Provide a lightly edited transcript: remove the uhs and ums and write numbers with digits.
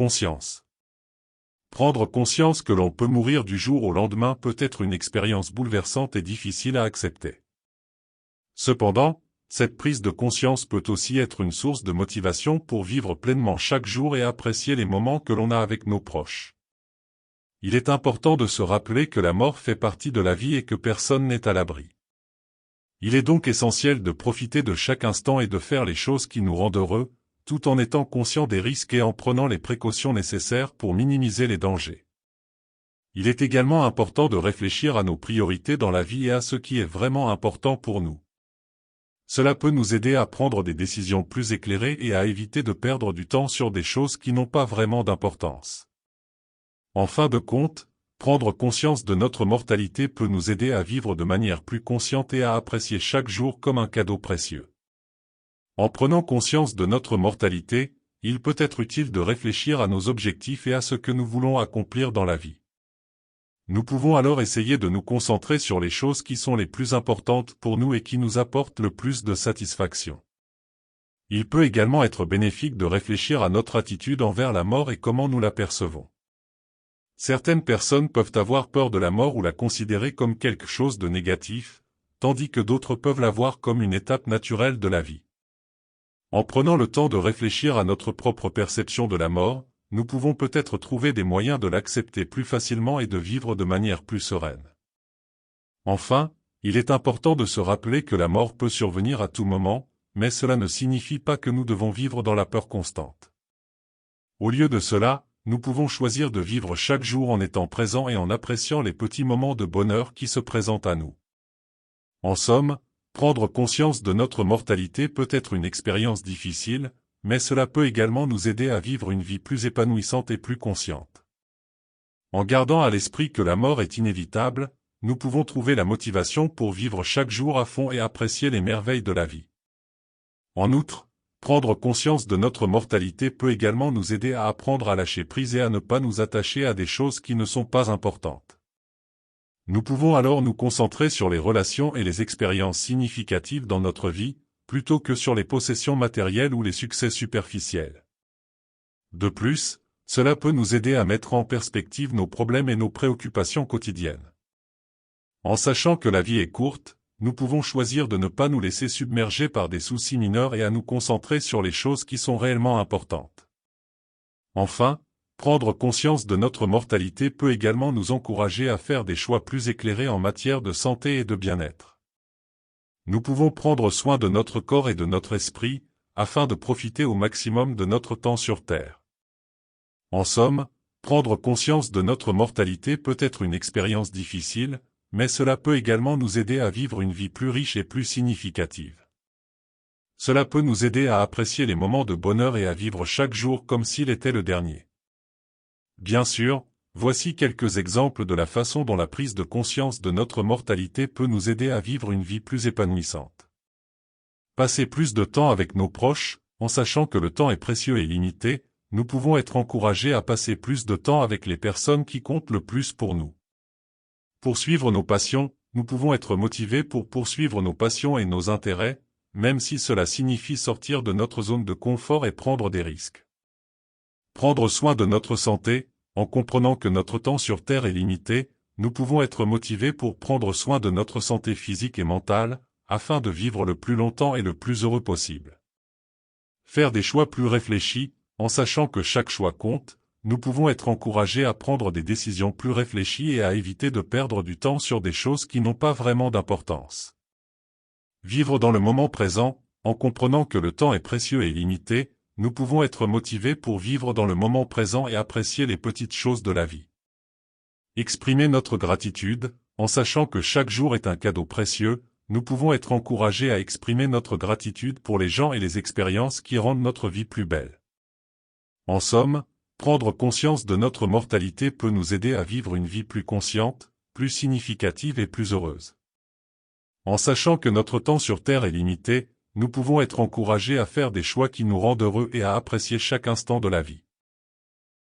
Conscience. Prendre conscience que l'on peut mourir du jour au lendemain peut être une expérience bouleversante et difficile à accepter. Cependant, cette prise de conscience peut aussi être une source de motivation pour vivre pleinement chaque jour et apprécier les moments que l'on a avec nos proches. Il est important de se rappeler que la mort fait partie de la vie et que personne n'est à l'abri. Il est donc essentiel de profiter de chaque instant et de faire les choses qui nous rendent heureux, tout en étant conscient des risques et en prenant les précautions nécessaires pour minimiser les dangers. Il est également important de réfléchir à nos priorités dans la vie et à ce qui est vraiment important pour nous. Cela peut nous aider à prendre des décisions plus éclairées et à éviter de perdre du temps sur des choses qui n'ont pas vraiment d'importance. En fin de compte, prendre conscience de notre mortalité peut nous aider à vivre de manière plus consciente et à apprécier chaque jour comme un cadeau précieux. En prenant conscience de notre mortalité, il peut être utile de réfléchir à nos objectifs et à ce que nous voulons accomplir dans la vie. Nous pouvons alors essayer de nous concentrer sur les choses qui sont les plus importantes pour nous et qui nous apportent le plus de satisfaction. Il peut également être bénéfique de réfléchir à notre attitude envers la mort et comment nous la percevons. Certaines personnes peuvent avoir peur de la mort ou la considérer comme quelque chose de négatif, tandis que d'autres peuvent la voir comme une étape naturelle de la vie. En prenant le temps de réfléchir à notre propre perception de la mort, nous pouvons peut-être trouver des moyens de l'accepter plus facilement et de vivre de manière plus sereine. Enfin, il est important de se rappeler que la mort peut survenir à tout moment, mais cela ne signifie pas que nous devons vivre dans la peur constante. Au lieu de cela, nous pouvons choisir de vivre chaque jour en étant présents et en appréciant les petits moments de bonheur qui se présentent à nous. En somme, prendre conscience de notre mortalité peut être une expérience difficile, mais cela peut également nous aider à vivre une vie plus épanouissante et plus consciente. En gardant à l'esprit que la mort est inévitable, nous pouvons trouver la motivation pour vivre chaque jour à fond et apprécier les merveilles de la vie. En outre, prendre conscience de notre mortalité peut également nous aider à apprendre à lâcher prise et à ne pas nous attacher à des choses qui ne sont pas importantes. Nous pouvons alors nous concentrer sur les relations et les expériences significatives dans notre vie, plutôt que sur les possessions matérielles ou les succès superficiels. De plus, cela peut nous aider à mettre en perspective nos problèmes et nos préoccupations quotidiennes. En sachant que la vie est courte, nous pouvons choisir de ne pas nous laisser submerger par des soucis mineurs et à nous concentrer sur les choses qui sont réellement importantes. Enfin, prendre conscience de notre mortalité peut également nous encourager à faire des choix plus éclairés en matière de santé et de bien-être. Nous pouvons prendre soin de notre corps et de notre esprit, afin de profiter au maximum de notre temps sur Terre. En somme, prendre conscience de notre mortalité peut être une expérience difficile, mais cela peut également nous aider à vivre une vie plus riche et plus significative. Cela peut nous aider à apprécier les moments de bonheur et à vivre chaque jour comme s'il était le dernier. Bien sûr, voici quelques exemples de la façon dont la prise de conscience de notre mortalité peut nous aider à vivre une vie plus épanouissante. Passer plus de temps avec nos proches, en sachant que le temps est précieux et limité, nous pouvons être encouragés à passer plus de temps avec les personnes qui comptent le plus pour nous. Poursuivre nos passions, nous pouvons être motivés pour poursuivre nos passions et nos intérêts, même si cela signifie sortir de notre zone de confort et prendre des risques. Prendre soin de notre santé, en comprenant que notre temps sur Terre est limité, nous pouvons être motivés pour prendre soin de notre santé physique et mentale, afin de vivre le plus longtemps et le plus heureux possible. Faire des choix plus réfléchis, en sachant que chaque choix compte, nous pouvons être encouragés à prendre des décisions plus réfléchies et à éviter de perdre du temps sur des choses qui n'ont pas vraiment d'importance. Vivre dans le moment présent, en comprenant que le temps est précieux et limité, nous pouvons être motivés pour vivre dans le moment présent et apprécier les petites choses de la vie. Exprimer notre gratitude, en sachant que chaque jour est un cadeau précieux, nous pouvons être encouragés à exprimer notre gratitude pour les gens et les expériences qui rendent notre vie plus belle. En somme, prendre conscience de notre mortalité peut nous aider à vivre une vie plus consciente, plus significative et plus heureuse. En sachant que notre temps sur Terre est limité, nous pouvons être encouragés à faire des choix qui nous rendent heureux et à apprécier chaque instant de la vie.